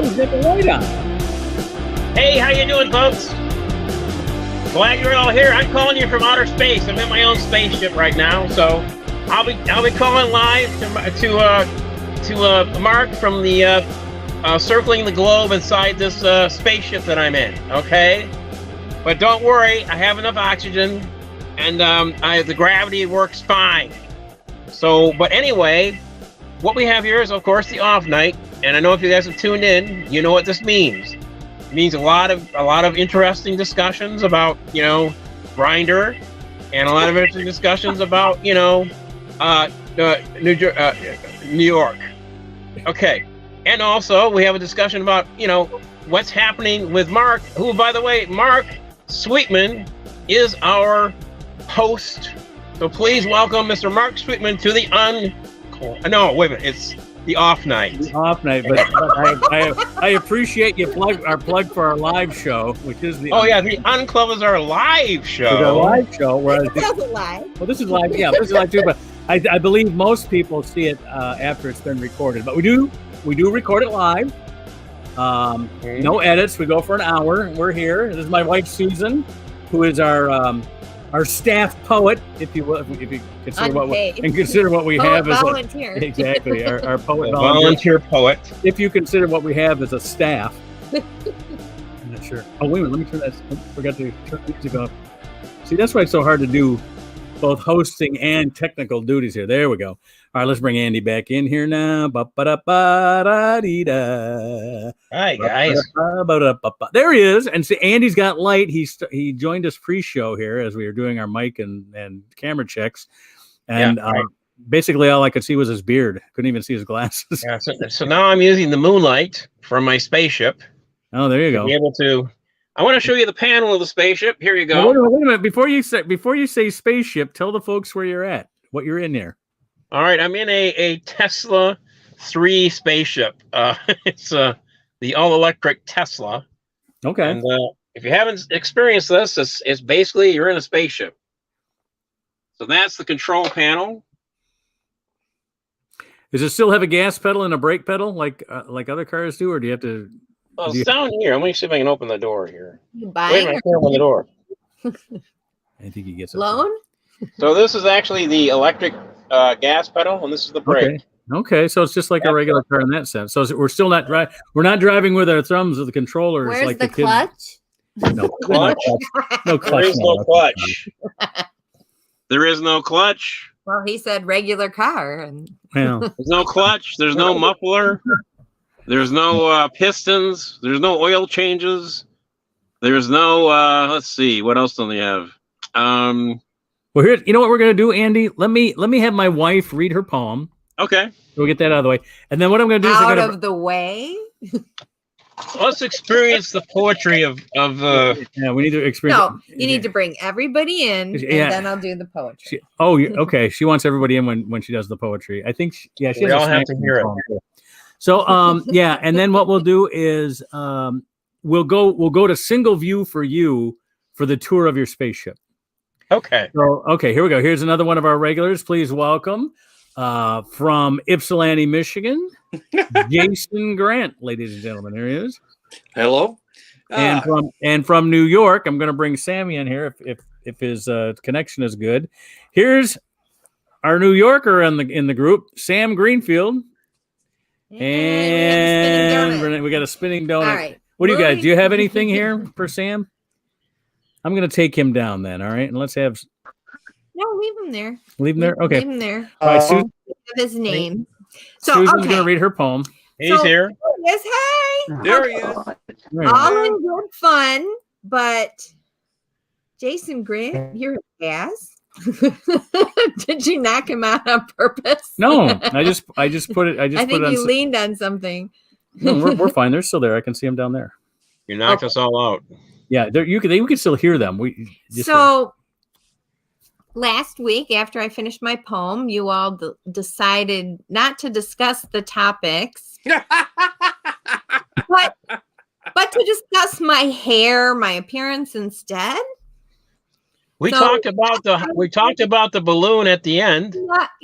Oh, get the light on. Hey, how you doing, folks? Glad you're all here. I'm calling you from outer space. I'm in my own spaceship right now, so I'll be calling live to Mark from the circling the globe inside this spaceship that I'm in. Okay, but don't worry, I have enough oxygen, and the gravity works fine. So, but anyway, what we have here is, of course, the off night, and I know if you guys have tuned in, you know what this means. It means a lot of interesting discussions about, Grindr, and a lot of interesting discussions about, New York. Okay, and also we have a discussion about, what's happening with Mark, who, by the way, Mark Sweetman is our host. So please welcome Mr. Mark Sweetman to the it's the off night. The off night, but I appreciate you plug for our live show, which is the the Unclub is our live show. It's our live show. This is live. Well, this is live. Yeah, this is live too. But I believe most people see it after it's been recorded. But we do record it live. No edits. We go for an hour. We're here. This is my wife Susan, who is our staff poet, if you will, if you consider what we have as volunteer. Exactly our poet volunteer poet. If you consider what we have as a staff. I'm not sure. Oh wait a minute, let me turn that. I forgot to turn the music off. See, that's why it's so hard to do both hosting and technical duties here. There we go. All right, let's bring Andy back in here now. Hi guys. There he is. And see, Andy's got light. He joined us pre-show here as we were doing our mic and camera checks. And basically all I could see was his beard. Couldn't even see his glasses. Yeah, so now I'm using the moonlight from my spaceship. Oh, there you go. To be able to. I want to show you the panel of the spaceship. Here you go. Wait a minute. Before you say spaceship, tell the folks where you're at, what you're in there. All right, I'm in a Tesla 3 spaceship. It's the all-electric Tesla. Okay. And if you haven't experienced this, it's basically you're in a spaceship. So that's the control panel. Does it still have a gas pedal and a brake pedal like other cars do, or do you have to? Well, it's down here. Let me see if I can open the door here. You Wait a minute, I can't open the door. I think he gets it. Loan? So this is actually the electric gas pedal, and this is the brake. Okay, so it's just like a regular car in that sense. So we're still not we're not driving with our thumbs or the controllers. Where's like the kids. clutch? No clutch. No clutch. There is no clutch. There is no clutch. Well, he said regular car, and Well, there's no clutch. There's no muffler. There's no pistons. There's no oil changes. There's no. Let's see. What else do they have? well, here. You know what we're gonna do, Andy? Let me have my wife read her poem. Okay. We'll get that out of the way, and then what I'm gonna do is out of the way. Let's experience the poetry of. Yeah, we need to experience. No, you need to bring everybody in, and then I'll do the poetry. Okay. She wants everybody in when she does the poetry. I think. She we all have to hear it. So, and then what we'll do is we'll go to single view for you for the tour of your spaceship. Okay. So, here we go. Here's another one of our regulars. Please welcome from Ypsilanti, Michigan, Jason Grant, ladies and gentlemen. Here he is. Hello. And from New York, I'm going to bring Sammy in here if his connection is good. Here's our New Yorker in the group, Sam Greenfield. And we got a spinning donut. All right. What do you guys? Do you have anything here for Sam? I'm going to take him down then. All right, and let's have. No, leave him there. Leave him there. Okay. Leave him there. All right, Susan. His name. So Susan's going to read her poem. He's here. Yes, hey. There he is. All in good fun, but Jason Grant, you're a gas. Did you knock him out on purpose? No, I just put it. I think you leaned on something. No, we're fine. They're still there. I can see them down there. You knocked us all out. Yeah, you can still hear them. Last week, after I finished my poem, you all decided not to discuss the topics, but to discuss my hair, my appearance instead. We talked about the balloon at the end.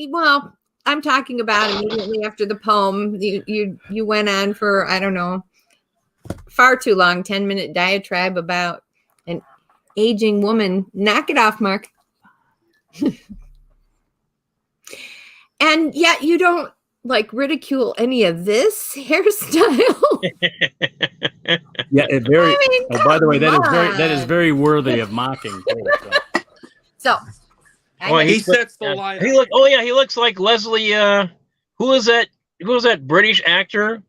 Well, I'm talking about immediately after the poem. You went on for, I don't know, far too long 10-minute diatribe about an aging woman. Knock it off, Mark. And yet you don't like ridicule any of this hairstyle. Yeah, it very. I mean, by the way, that is on. very worthy of mocking. So, He sets the line. He looks like Leslie. Who is that? Who was that British actor?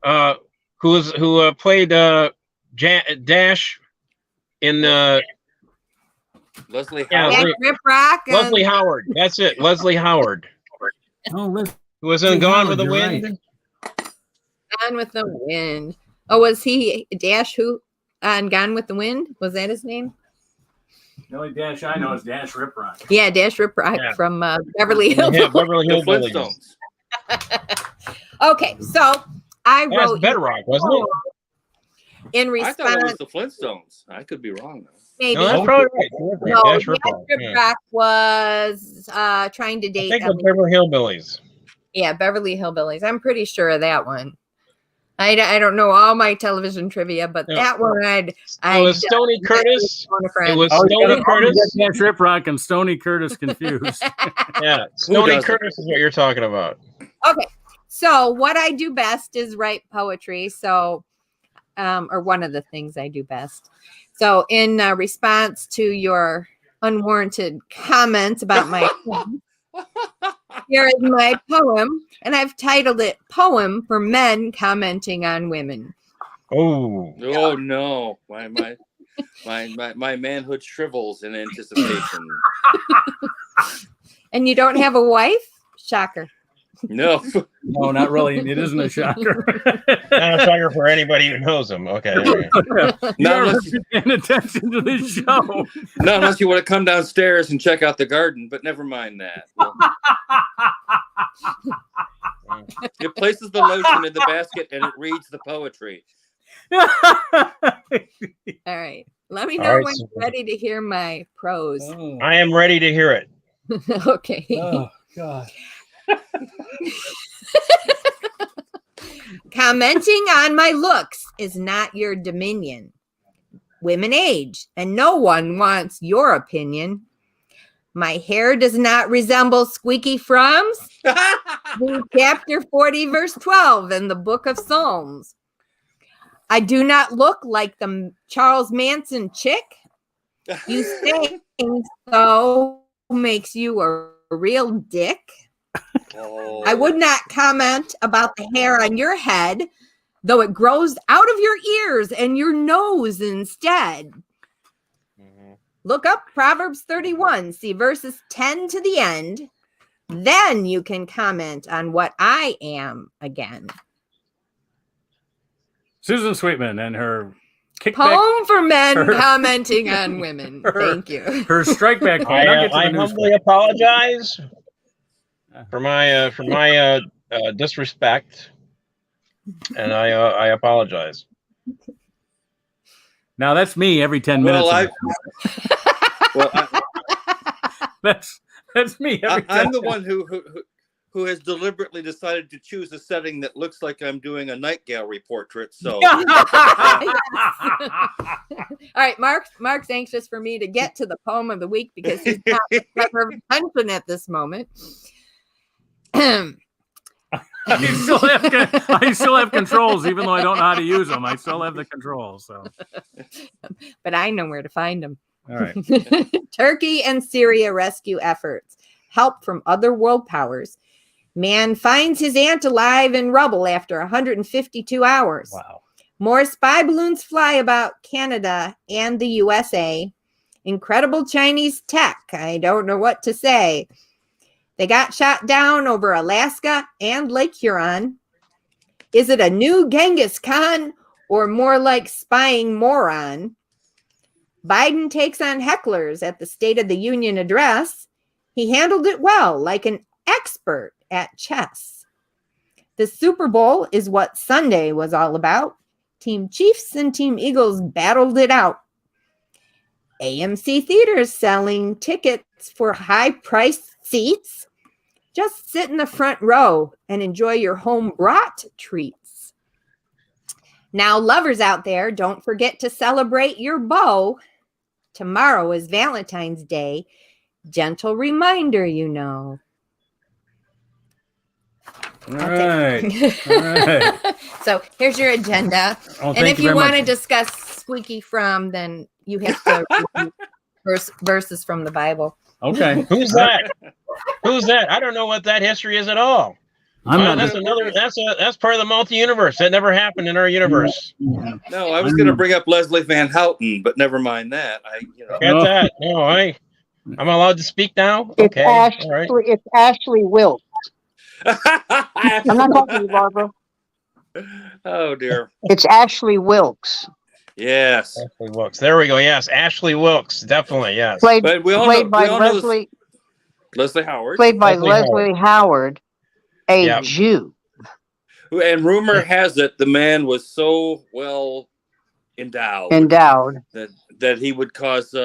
Who played Dash in Leslie Yeah, Howard. Rip Rock. Leslie Howard. That's it. Leslie Howard. Oh, Who was in Gone with the you're Wind? right. Gone with the Wind. Oh, was he Dash who on Gone with the Wind? Was that his name? The only Dash I know is Dash Rip Rock. Yeah, Dash Rip Rock from Beverly Hills. Yeah, Beverly The Hillbillies. Flintstones. Okay, so I That's wrote Bedrock, wasn't it? in I thought it was response. the Flintstones. I could be wrong though. Maybe No, that's probably right. No, Dash Dash Rip Rock. Rip Yeah. Rock was trying to I date. think it's Beverly Hillbillies. Yeah, Beverly Hillbillies. I'm pretty sure of that one. I don't know all my television trivia, but Yeah. that one It was Stoney Curtis. It was Oh, Stoney you Curtis. get Dash Rip Rock and Stoney Curtis confused. Yeah, Stoney doesn't? Curtis is what you're talking about. Okay, so what I do best is write poetry. So, or one of the things I do best. So, in response to your unwarranted comments about my poem, here is my poem, and I've titled it "Poem for Men Commenting on Women." Oh, Oh no, my manhood shrivels in anticipation. And you don't have a wife? Shocker. No, No, not really. It isn't a shocker. not a shocker for anybody who knows him. Okay. not unless, paying attention to this show. not unless you want to come downstairs and check out the garden. But never mind that. It places the lotion in the basket and it reads the poetry. All right. Let me know All right, when so- you're ready to hear my prose. I am ready to hear it. Okay. Oh, God. Commenting on my looks is not your dominion. Women age, and no one wants your opinion. My hair does not resemble Squeaky Frum's. Read chapter 40, verse 12 in the book of Psalms. I do not look like the Charles Manson chick. You saying so makes you a real dick. Oh. I would not comment about the hair on your head, though it grows out of your ears and your nose instead. Look up Proverbs 31, see verses 10 to the end. Then you can comment on what I am again. Susan Sweetman and her kickback, Poem for men Her- commenting on women. Thank you. her strike back. I humbly apologize for my disrespect, and I apologize. Now that's me every 10 minutes. That's me every 10 I'm the minutes. one who has deliberately decided to choose a setting that looks like I'm doing a night gallery portrait. So All right, Mark's anxious for me to get to the poem of the week because he's not the center of attention at this moment. I still have controls, even though I don't know how to use them. I still have the controls. So, But I know where to find them. all right. Turkey and Syria rescue efforts. Help from other world powers. Man finds his aunt alive in rubble after 152 hours. Wow. More spy balloons fly about Canada and the USA. Incredible Chinese tech. I don't know what to say. They got shot down over Alaska and Lake Huron. Is it a new Genghis Khan or more like spying moron? Biden takes on hecklers at the State of the Union address. He handled it well, like an expert at chess. The Super Bowl is what Sunday was all about. Team Chiefs and Team Eagles battled it out. AMC Theaters selling tickets for high-priced seats. Just sit in the front row and enjoy your home brought treats. Now, lovers out there, don't forget to celebrate your beau. Tomorrow is Valentine's Day. Gentle reminder, you know. All right. All right. So here's your agenda. Oh, And if you very want to much. discuss squeaky from, then you have to repeat verses from the Bible. Okay. Who's that? Who's that? I don't know what that history is at all. That's part of the multi-universe. That never happened in our universe. No, I was going to bring up Leslie Van Houten, but never mind that. Get that? No, I'm allowed to speak now. It's Okay, Ashley, all right. It's Ashley Wilkes. I'm not talking to you, Barbara. Oh dear. It's Ashley Wilkes. Yes. Ashley Wilkes. There we go. Yes, Ashley Wilkes. Definitely. Yes. Played But we all by know Leslie Howard. Played by Leslie Leslie Howard, a Yep. Jew. And rumor has it the man was so well endowed that he would cause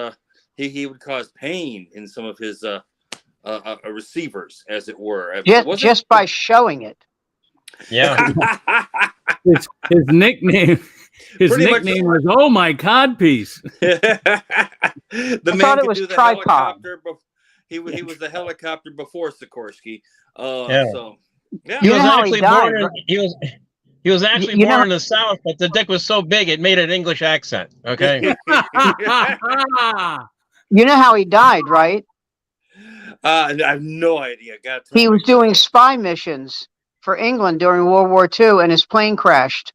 he would cause pain in some of his receivers, as it were. Just by showing it. Yeah. His nickname. His nickname was "Oh my codpiece." The man thought it could was do the tripod. helicopter. He was the helicopter before Sikorsky. Yeah. So yeah. You know how he died, He was actually born in the South, but the dick was so big it made an English accent. Okay. You know how he died, right? I have no idea. He was doing spy missions for England during World War II, and his plane crashed.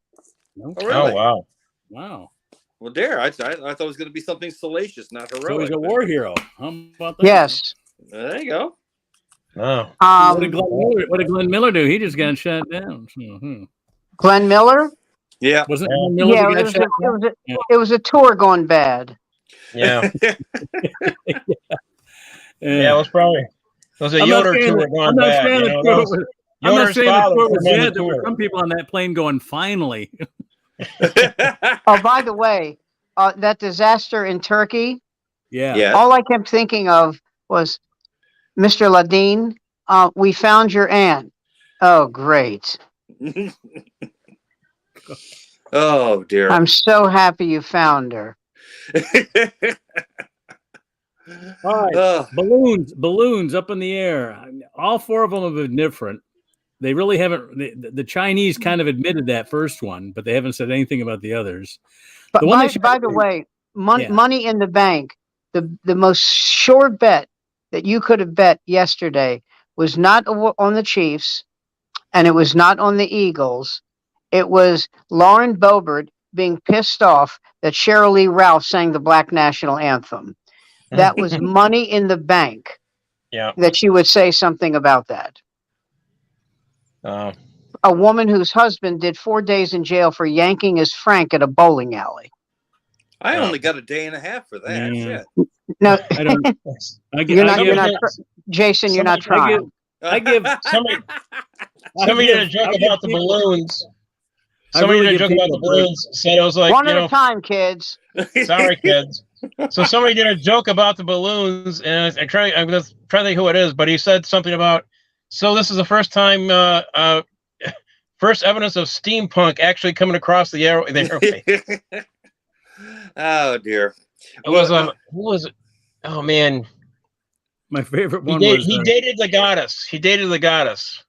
Oh, really? Oh wow. Wow. Well, I thought it was going to be something salacious, not heroic. So he's a war hero. How about that? Yes. There you go. Oh. What did Glenn Miller do? He just got shut down. Glenn Miller? Yeah. Wasn't it Glenn Miller that got shut down? It was a tour gone bad. Yeah. Yeah, it was probably. It was a Yoder tour going bad. I'm not saying the tour was bad. There were some people on that plane going, finally. Oh, by the way, that disaster in Turkey. Yeah. All I kept thinking of was, Mr. Ladine, we found your aunt. Oh, great. Oh, dear. I'm so happy you found her. All right. Balloons up in the air. All four of them have been different. They really haven't. The Chinese kind of admitted that first one, but they haven't said anything about the others. But by the way, money in the bank, the most sure bet that you could have bet yesterday was not on the Chiefs, and it was not on the Eagles. It was Lauren Boebert being pissed off that Sheryl Lee Ralph sang the Black National Anthem. That was money in the bank. Yeah. That she would say something about that. A woman whose husband did 4 days in jail for yanking his Frank at a bowling alley. I only got a day and a half for that. Shit. No, I don't. Jason, you're not trying. I give somebody did a joke about the balloons. Somebody did a joke about the balloons. Said it was like one at a time, kids. Sorry, kids. So somebody did a joke about the balloons, and I'm trying to think who it is, but he said something about. So this is the first time, first evidence of steampunk actually coming across the airway. Oh dear. It was who was it? Oh man, my favorite one was he dated the goddess. He dated the goddess.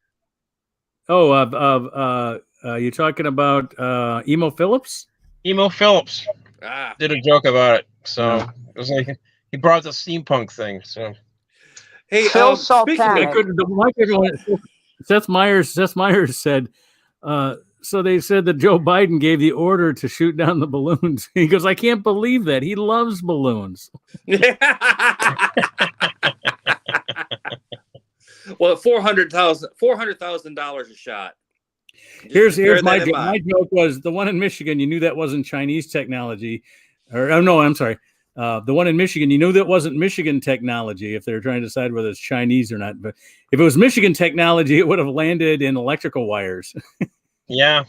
Oh, you're talking about Emo Phillips? Emo Phillips did a joke about it. So it was like he brought the steampunk thing. So hey, Phil Sultana. Seth Meyers said, so they said that Joe Biden gave the order to shoot down the balloons. He goes, I can't believe that. He loves balloons. Well, $400,000 a shot. Here's my joke. My joke was the one in Michigan. You knew that wasn't Chinese technology, I'm sorry. The one in Michigan, you knew that wasn't Michigan technology. If they're trying to decide whether it's Chinese or not, but if it was Michigan technology, it would have landed in electrical wires. Yeah.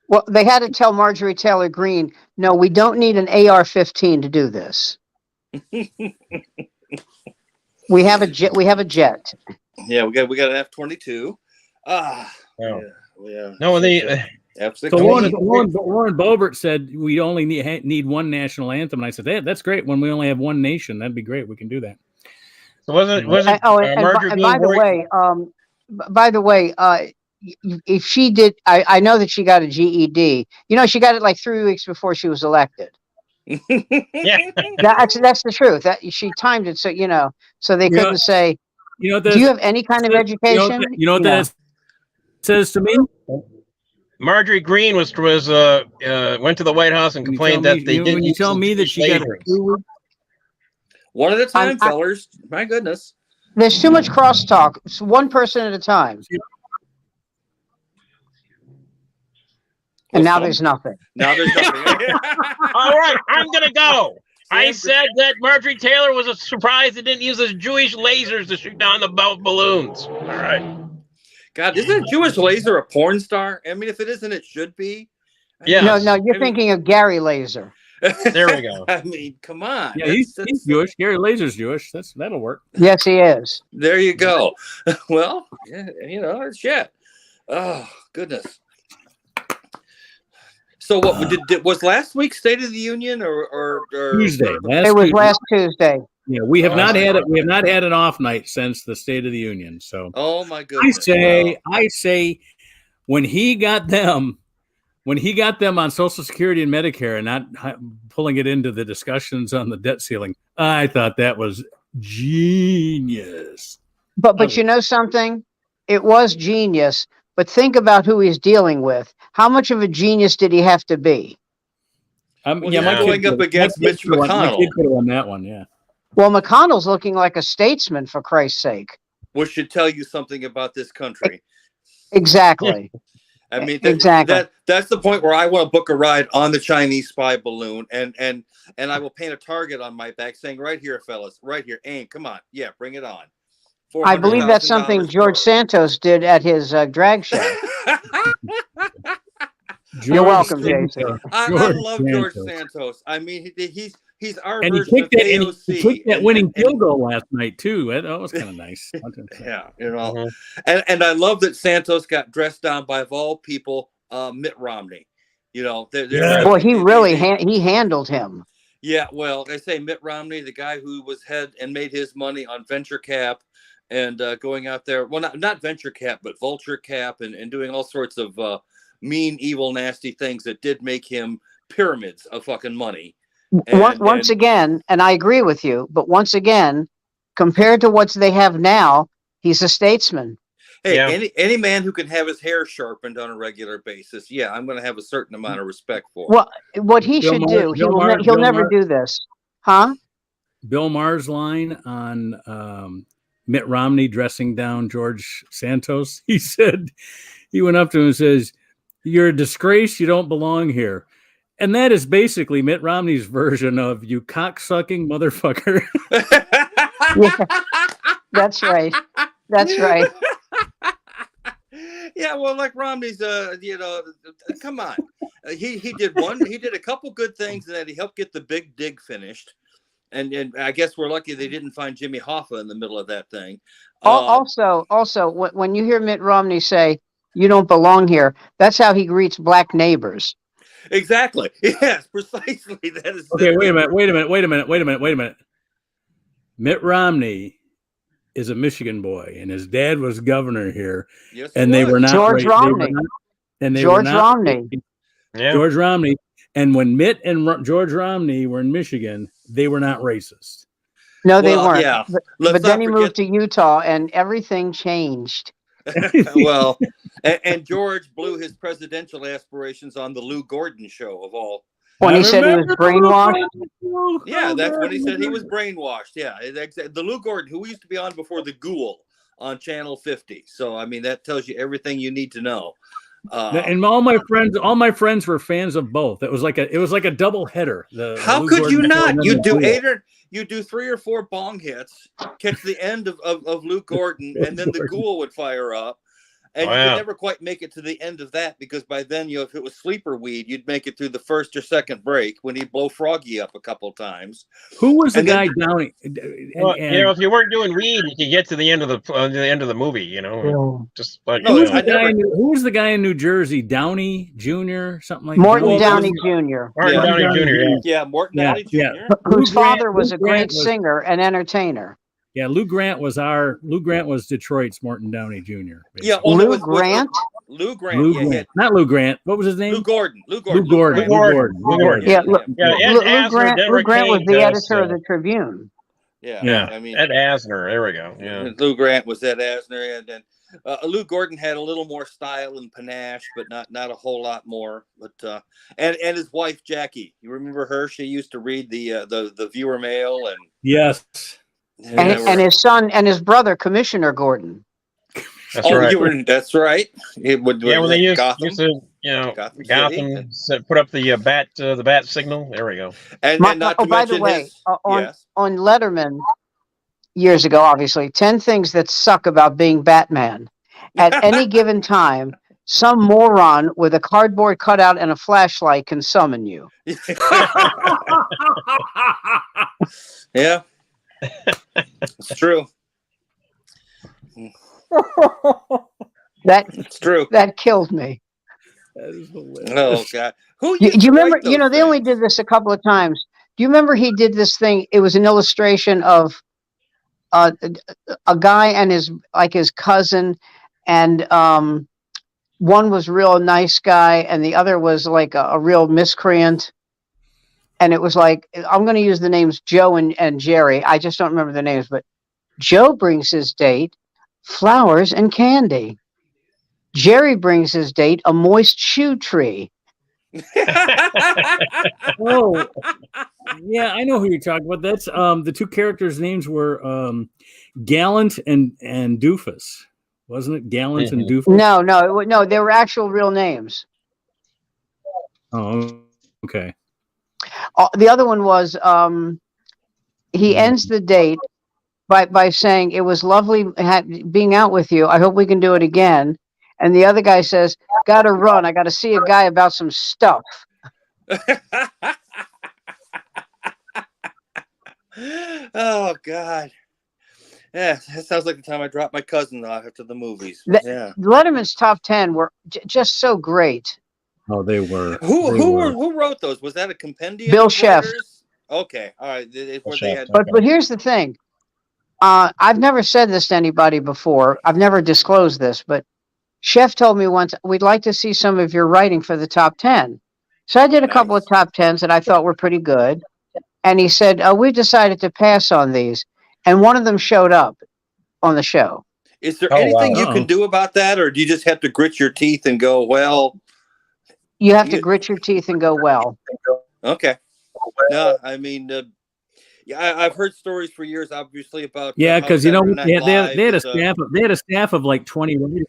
Well, they had to tell Marjorie Taylor Greene, no, we don't need an AR-15 to do this. We have a jet. Yeah, we got an F-22. Yeah. No, So Warren Boebert said we only need one national anthem, and I said that's great. When we only have one nation, that'd be great. We can do that. So was it Marjorie being by the way, if she did, I know that she got a GED. You know, she got it like 3 weeks before she was elected. Yeah, that's the truth. That she timed it so so they couldn't say. You know, do you have any kind of education? You know what that says to me? Marjorie Greene went to the White House and complained that they didn't. When you tell me that she got one at a time, fellers. My goodness, there's too much crosstalk. It's one person at a time. And now there's nothing. Now there's nothing. All right, I'm gonna go. I said that Marjorie Taylor was a surprise that didn't use his Jewish lasers to shoot down the balloons. All right. God, isn't a Jewish laser a porn star? I mean, if it isn't, it should be. Yeah. No, you're thinking of Gary Laser. There we go. I mean, come on. Yeah, he's Jewish. Gary Laser's Jewish. That'll work. Yes, he is. There you go. Well, yeah, shit. Oh, goodness. So what was last week's State of the Union or Tuesday? It was last Tuesday. Yeah, we have not had it. We have not had an off night since the State of the Union. So, oh my goodness! I say, when he got them on Social Security and Medicare, and not pulling it into the discussions on the debt ceiling, I thought that was genius. But you know something? It was genius. But think about who he's dealing with. How much of a genius did he have to be? Going up against Mitch McConnell. My kid could have won that one, yeah. Well, McConnell's looking like a statesman, for Christ's sake. Which should tell you something about this country. Exactly. I mean, exactly. That's the point where I want to book a ride on the Chinese spy balloon, and I will paint a target on my back saying, right here, fellas, right here, aim, come on, yeah, bring it on. I believe that's something George Santos did at his drag show. You're welcome, Jason. I love George Santos. I mean, he's our version of AOC. He kicked that winning field goal last night too. That was kind of nice. Yeah, and I love that Santos got dressed down by, of all people, Mitt Romney. Boy, he really he handled him. Yeah, well, they say Mitt Romney, the guy who was head and made his money on venture cap. And going out there, well, not venture cap, but vulture cap, and doing all sorts of mean, evil, nasty things that did make him pyramids of fucking money. Once again, and I agree with you, but once again, compared to what they have now, he's a statesman. Hey, yeah. Any man who can have his hair sharpened on a regular basis, yeah, I'm going to have a certain amount of respect for. Well, what he should do, he'll never do this, huh? Bill Maher's line on Mitt Romney dressing down George Santos. He went up to him and says, "You're a disgrace. You don't belong here." And that is basically Mitt Romney's version of "you cocksucking motherfucker." Yeah, that's right. That's right. Yeah, well, like Romney's, come on. He did a couple good things, and then he helped get the big dig finished. And I guess we're lucky they didn't find Jimmy Hoffa in the middle of that thing. Also, when you hear Mitt Romney say, "You don't belong here," that's how he greets black neighbors. Exactly. Yes, precisely. That is. Okay, wait a minute. Mitt Romney is a Michigan boy, and his dad was governor here. Yes, and they were not George Romney. George Romney. And when Mitt and George Romney were in Michigan, they were not racist. No, they weren't. Yeah. But then he moved to Utah, and everything changed. Well, and George blew his presidential aspirations on the Lou Gordon show of all. When he said he was brainwashed? Yeah, that's when he said he was brainwashed. Yeah, the Lou Gordon, who used to be on before the Ghoul on Channel 50. So, I mean, that tells you everything you need to know. And all my friends were fans of both. It was like a double header. How could you not? You do 3 or 4 bong hits, catch the end of Luke Gordon, and then the Ghoul would fire up. And you could never quite make it to the end of that because by then, if it was sleeper weed, you'd make it through the first or second break when he'd blow Froggy up a couple times. Who was the guy Downey? Well, if you weren't doing weed, you could get to the end of the movie. Just like who was the guy in New Jersey? Downey Jr. Something like Morton Downey Jr. Morton Downey Jr. Yeah, Morton Downey Jr. Whose father was a great singer and entertainer. Yeah, Lou Grant was Detroit's Morton Downey Jr. Basically. Yeah, Lou Grant. Lou Grant. Not Lou Grant. What was his name? Lou Gordon. Lou Gordon. Yeah, Lou Grant was the editor of the Tribune. Yeah. I mean, Ed Asner. There we go. Yeah. Lou Grant was Ed Asner, and then Lou Gordon had a little more style and panache, but not a whole lot more. But and his wife Jackie, you remember her? She used to read the viewer mail and yes. And his son and his brother, Commissioner Gordon. That's right. That's right. When they used to, Gotham put up the bat signal. There we go. And not to by the way, on Letterman years ago, obviously, 10 things that suck about being Batman. At any given time, some moron with a cardboard cutout and a flashlight can summon you. Yeah. It's true. It's true. That killed me. That is hilarious. Oh God! Do you remember? They only did this a couple of times. Do you remember he did this thing? It was an illustration of a guy and his cousin, and one was real nice guy, and the other was like a real miscreant. And it was like, I'm going to use the names Joe and Jerry. I just don't remember the names, but Joe brings his date flowers and candy. Jerry brings his date a moist shoe tree. Oh, yeah, I know who you're talking about. That's the two characters' names were Gallant and Doofus, wasn't it? Gallant and Doofus. No, they were actual real names. Oh, okay. The other one was he ends the date by saying, "It was lovely being out with you. I hope we can do it again." And the other guy says, "Gotta run. I gotta see a guy about some stuff." Oh God. Yeah, that sounds like the time I dropped my cousin off after the movies. Letterman's top 10 were just so great. Oh, they were. Who wrote those? Was that a compendium? Bill Sheff. Okay, all right. But here's the thing. I've never said this to anybody before. I've never disclosed this, but Sheff told me once, "We'd like to see some of your writing for the top 10." So I did a couple of top 10s that I thought were pretty good. And he said, "We decided to pass on these." And one of them showed up on the show. Is there anything you can do about that? Or do you just have to grit your teeth and go, well... You have to grit your teeth and go, well. Okay. No, I mean, I've heard stories for years, obviously, about because they had a staff of like 20 writers.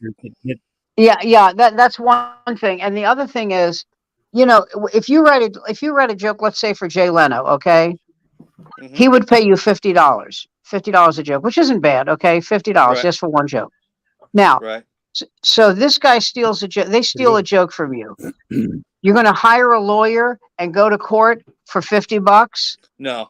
That's one thing, and the other thing is, if you write a joke, let's say for Jay Leno, okay, he would pay you $50 a joke, which isn't bad, okay, $50 just for one joke. Now, so this guy steals a joke. They steal a joke from you. You're going to hire a lawyer and go to court for $50? No.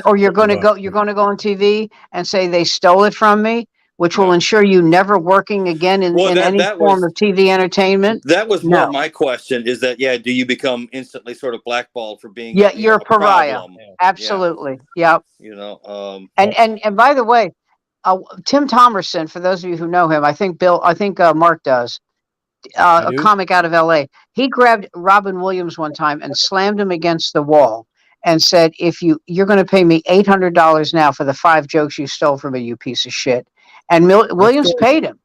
Or you're going to go on TV and say they stole it from me, which will ensure you never working again in any form of TV entertainment. That was more my question. Is that do you become instantly sort of blackballed for being? You're a pariah. Problem. Absolutely. Yeah. Yep. And by the way. Tim Thomerson, for those of you who know him, I think Mark does, a comic out of LA. He grabbed Robin Williams one time and slammed him against the wall and said, "If you're going to pay me $800 now for the 5 jokes you stole from me, you piece of shit." And Williams paid him.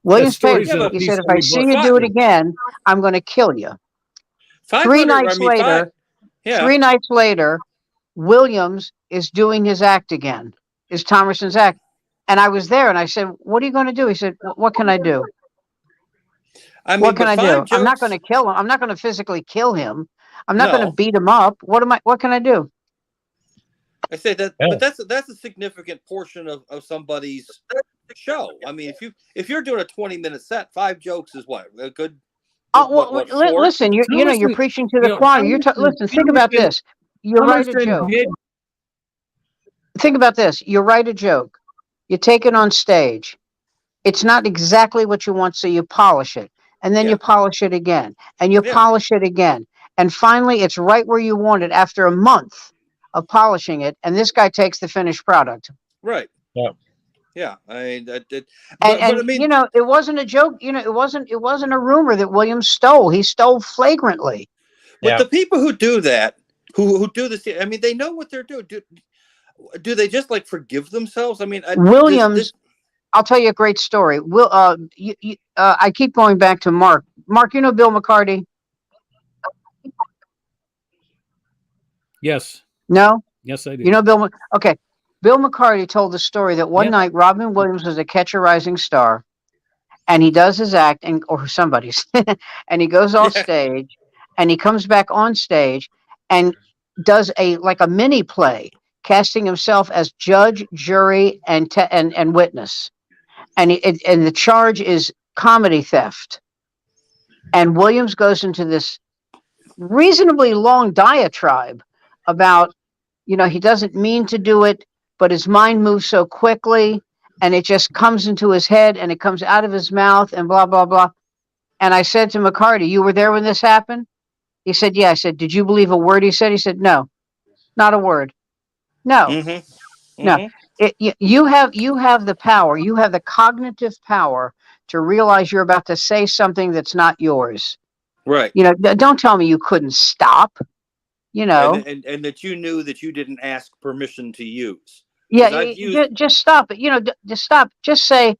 He said, "If I see you do it again, I'm going to kill you." 3 nights later, Williams is doing his act again. Is Thomerson's act. And I was there and I said, "What are you going to do?" He said, "What can I do? What can I do? I'm not going to kill him. I'm not going to physically kill him. I'm not going to beat him up. What can I do?" I say that, but that's a significant portion of somebody's show. I mean, if you're doing a 20-minute set, 5 jokes is what a good. Oh, well, listen, you're preaching to the choir. Listen, think about this. You write a joke. Think about this. You write a joke. You take it on stage. It's not exactly what you want, so you polish it. And then you polish it again. And you polish it again. And finally, it's right where you want it after a month of polishing it. And this guy takes the finished product. Right. Yeah. Yeah, I mean, it wasn't a joke. It wasn't a rumor that Williams stole. He stole flagrantly. But the people who do that, who do this, I mean, they know what they're doing. Do they just like forgive themselves? I mean, Williams. I'll tell you a great story. I keep going back to Mark. Mark, you know Bill McCarty? Yes. No. Yes, I do. You know Bill? Okay. Bill McCarty told the story that one night Robin Williams was a Catch a Rising Star, and he does his act, or somebody's, and he goes off stage, and he comes back on stage, and does a mini play, casting himself as judge, jury, and witness, and the charge is comedy theft, and Williams goes into this reasonably long diatribe about, he doesn't mean to do it, but his mind moves so quickly and it just comes into his head and it comes out of his mouth and blah, blah, blah. And I said to McCarty, you were there when this happened? He said, yeah. I said, did you believe a word he said? He said, no, not a word. No, no. You have the power. You have the cognitive power to realize you're about to say something that's not yours. Right. Don't tell me you couldn't stop. And that you knew that you didn't ask permission to use. Yeah, just stop it. Just stop. Just say,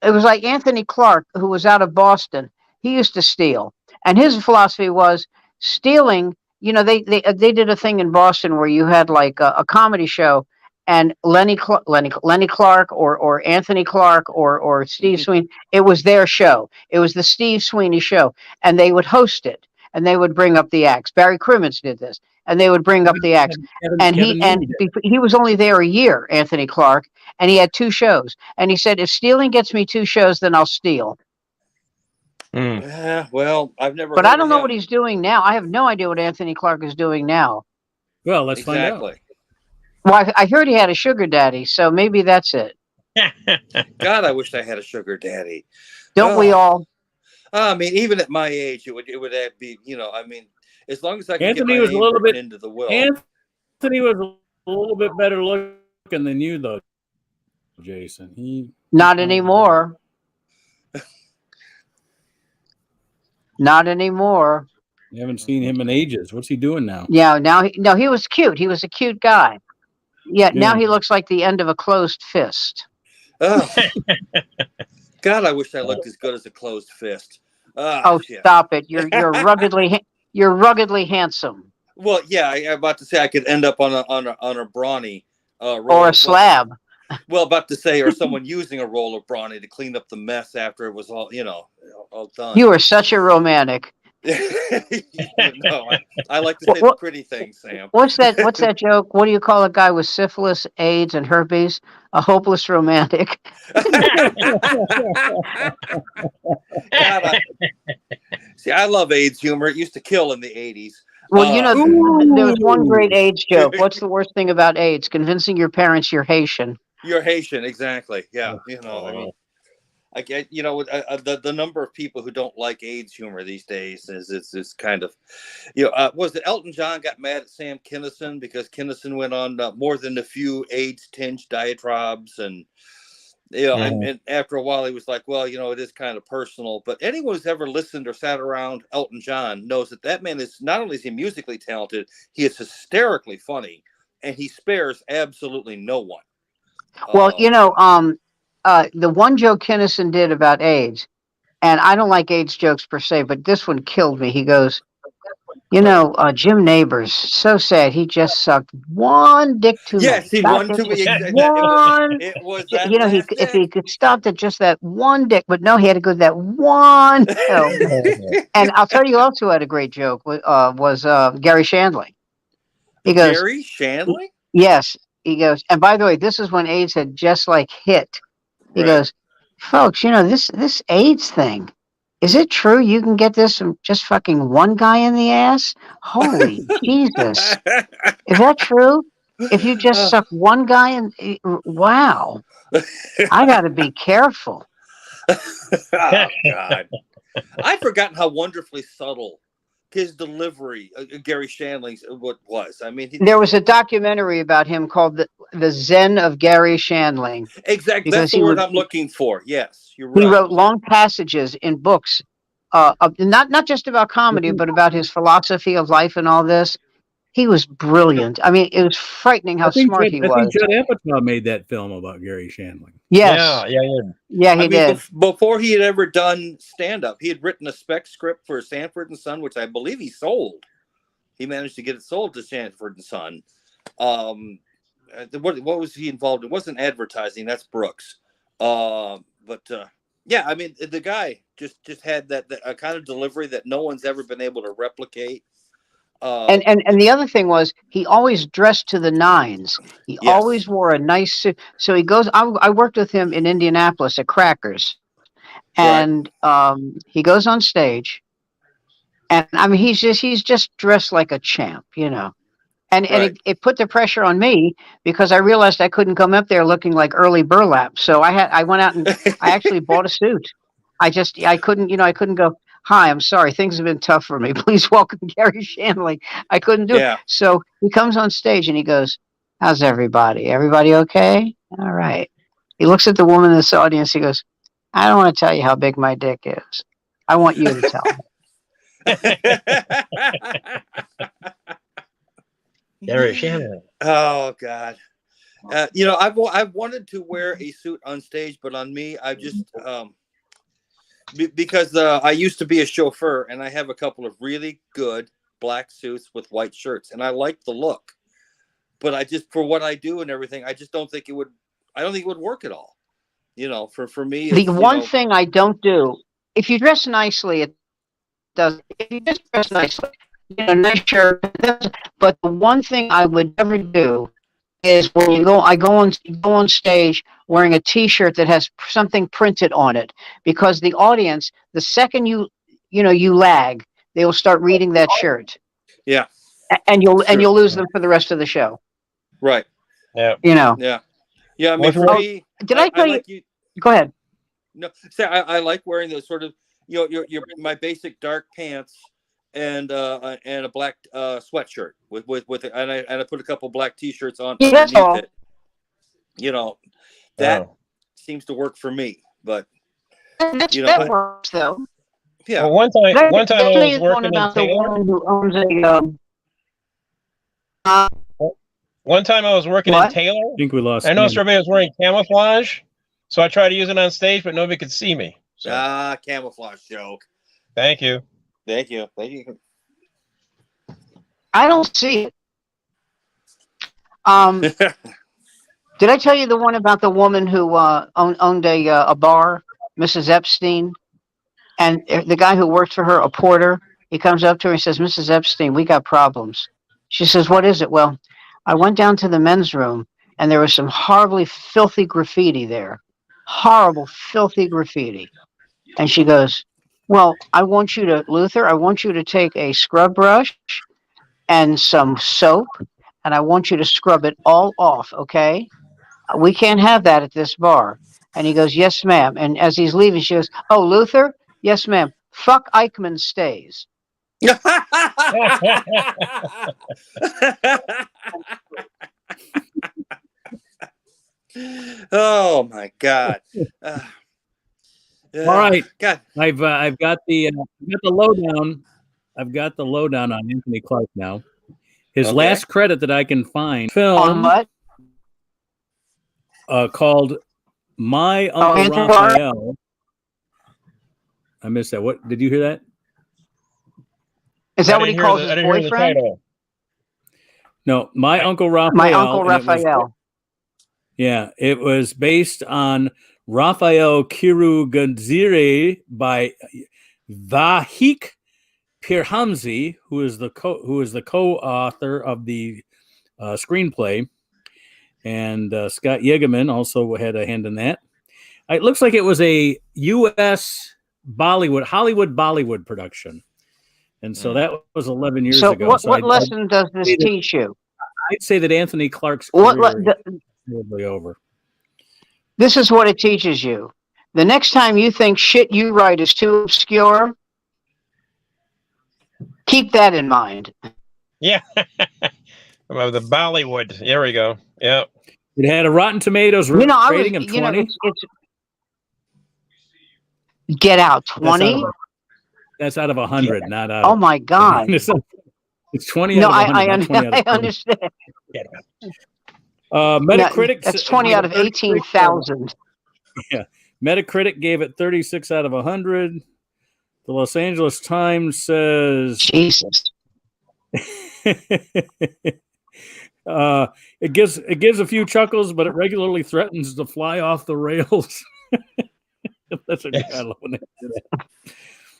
it was like Anthony Clark, who was out of Boston. He used to steal. And his philosophy was stealing. They did a thing in Boston where you had like a comedy show, and Lenny Clark or Anthony Clark or Steve Sweeney, it was their show. It was the Steve Sweeney show. And they would host it. And they would bring up the acts. Barry Crimmins did this. And they would bring up the acts. And he was only there a year, Anthony Clark, and he had 2 shows. And he said, if stealing gets me 2 shows, then I'll steal. Well, I've never. But I don't know what he's doing now. I have no idea what Anthony Clark is doing now. Well, let's find out. Well, I heard he had a sugar daddy, so maybe that's it. God, I wish I had a sugar daddy. Don't we all? I mean, even at my age, it would be, I mean, as long as I can Anthony get my was a little bit into the will. Anthony was a little bit better looking than you, though, Jason. Not anymore. Not anymore. You haven't seen him in ages. What's he doing now? Yeah, he was cute. He was a cute guy. Yeah, now he looks like the end of a closed fist. Oh. God, I wish I looked as good as a closed fist. Stop it! You're ruggedly handsome. Well, yeah, I'm about to say I could end up on a brawny or a slab. Well, about to say, or someone using a roll of brawny to clean up the mess after it was all done. You are such a romantic. I like to say the pretty things, Sam. What's that joke? What do you call a guy with syphilis, AIDS, and herpes? A hopeless romantic. See, I love AIDS humor. It used to kill in the 80s. Well, there was one great AIDS joke. What's the worst thing about AIDS? Convincing your parents you're Haitian. You're Haitian, exactly. Yeah, I mean, I get, the number of people who don't like AIDS humor these days is kind of, was it Elton John got mad at Sam Kinison because Kinison went on more than a few AIDS-tinged diatribes, and and after a while he was like, well, it is kind of personal. But anyone who's ever listened or sat around Elton John knows that man is not only is he musically talented, he is hysterically funny, and he spares absolutely no one. Well, the one joke Kinison did about AIDS, and I don't like AIDS jokes per se, but this one killed me. He goes, Jim Neighbors, so sad. He just sucked one dick too much. Yes, he won too many. One. It was that if he could stop at just that one dick, but no, he had to go to that one. And I'll tell you also had a great joke was Gary Shandling. He goes, Gary Shandling? Yes. He goes, and by the way, this is when AIDS had just hit. He goes, folks, this AIDS thing. Is it true you can get this from just fucking one guy in the ass? Holy Jesus. Is that true? If you just suck one guy in, wow. I got to be careful. Oh, God. I'd forgotten how wonderfully subtle his delivery, Gary Shandling's, what was. I mean, there was a documentary about him called the Zen of Gary Shandling. Exactly. That's the word I'm looking for. Yes, you're right. He wrote long passages in books, not just about comedy, but about his philosophy of life and all this. He was brilliant. I mean, it was frightening how smart he was. I think Judd Apatow made that film about Gary Shandling. Yes. Yeah, he did. Before he had ever done stand-up, he had written a spec script for Sanford & Son, which I believe he sold. He managed to get it sold to Sanford & Son. What was he involved in? It wasn't advertising. That's Brooks. Yeah, I mean, the guy just had that kind of delivery that no one's ever been able to replicate. And the other thing was he always dressed to the nines. He always wore a nice suit. So he goes. I worked with him in Indianapolis at Crackers, and he goes on stage, and I mean he's just dressed like a champ, And it put the pressure on me because I realized I couldn't come up there looking like early burlap. So I went out and I actually bought a suit. I couldn't go, hi, I'm sorry, things have been tough for me. Please welcome Gary Shandling. I couldn't do it. So he comes on stage and he goes, how's everybody? Everybody okay? All right. He looks at the woman in this audience. He goes, I don't want to tell you how big my dick is. I want you to tell me. Gary Shandling. Oh, God. I've wanted to wear a suit on stage, but on me, I just because I used to be a chauffeur, and I have a couple of really good black suits with white shirts, and I like the look. But I just, for what I do and everything, I just don't think it would. I don't think it would work at all. For me, the one thing I don't do, if you dress nicely, it does. If you just dress nicely, nice shirt. But the one thing I would never do is when I go on stage wearing a T-shirt that has something printed on it, because the audience, the second you lag, they will start reading that shirt. Yeah, and you'll lose them for the rest of the show. Right. Yeah. Yeah. I mean, for me, did I tell you? Go ahead. No, say I like wearing those sort of your my basic dark pants and a black sweatshirt with and I put a couple black T-shirts on underneath it. That seems to work for me. But that works though. Yeah. Well, one time I was working in Taylor. One time I was working in Taylor. I think we lost. I noticed everybody was wearing camouflage, so I tried to use it on stage, but nobody could see me. So. Camouflage joke. Thank you. Thank you. I don't see it. Did I tell you the one about the woman who owned a bar, Mrs. Epstein? And the guy who worked for her, a porter, he comes up to her and says, Mrs. Epstein, we got problems. She says, what is it? Well, I went down to the men's room and there was some horribly filthy graffiti there. Horrible, filthy graffiti. And she goes, well, I want you to take a scrub brush and some soap, and I want you to scrub it all off, okay? We can't have that at this bar. And he goes, yes, ma'am. And as he's leaving, she goes, oh, Luther? Yes, ma'am. Fuck Eichmann stays. Oh my God. All right. God. I've got the lowdown. I've got the lowdown on Anthony Clark now. His last credit that I can find, film on what? Called My Uncle Raphael. I missed that. What did you hear that? Is that what he calls his boyfriend? No, My Uncle Raphael. My Uncle Raphael. It was based on Raphael Kiruganzire by Vahik Pirhamzi, who is the co-author of the screenplay, and Scott Yegeman also had a hand in that. It looks like it was a U.S. Hollywood Bollywood production. And so that was 11 years ago. So what lesson does this teach you? I'd say that Anthony Clark's career is probably over. This is what it teaches you. The next time you think shit you write is too obscure, keep that in mind. Yeah. Well, the Bollywood. There we go. Yeah. It had a Rotten Tomatoes rating of 20. Get out, 20? That's out of 100, not out. Oh my God! It's 20 out of 100. I understand. Metacritic. That's 20 out of 18,000. Yeah, Metacritic gave it 36 out of 100. The Los Angeles Times says, Jesus. It gives a few chuckles, but it regularly threatens to fly off the rails. That's what I love when they do that.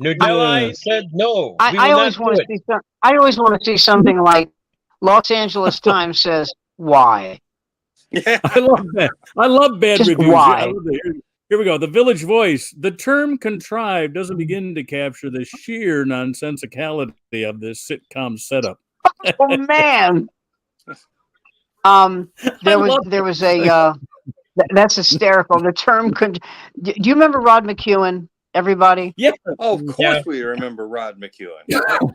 Newbie said no. I always want to see something like Los Angeles Times says why. Yeah, I love that. I love bad Just reviews. why? Here we go. The Village Voice. The term contrived doesn't begin to capture the sheer nonsensicality of this sitcom setup. Oh man. There was a that's hysterical. The term do you remember Rod McEwen, everybody? Yeah. Oh, of course we remember Rod McEwen.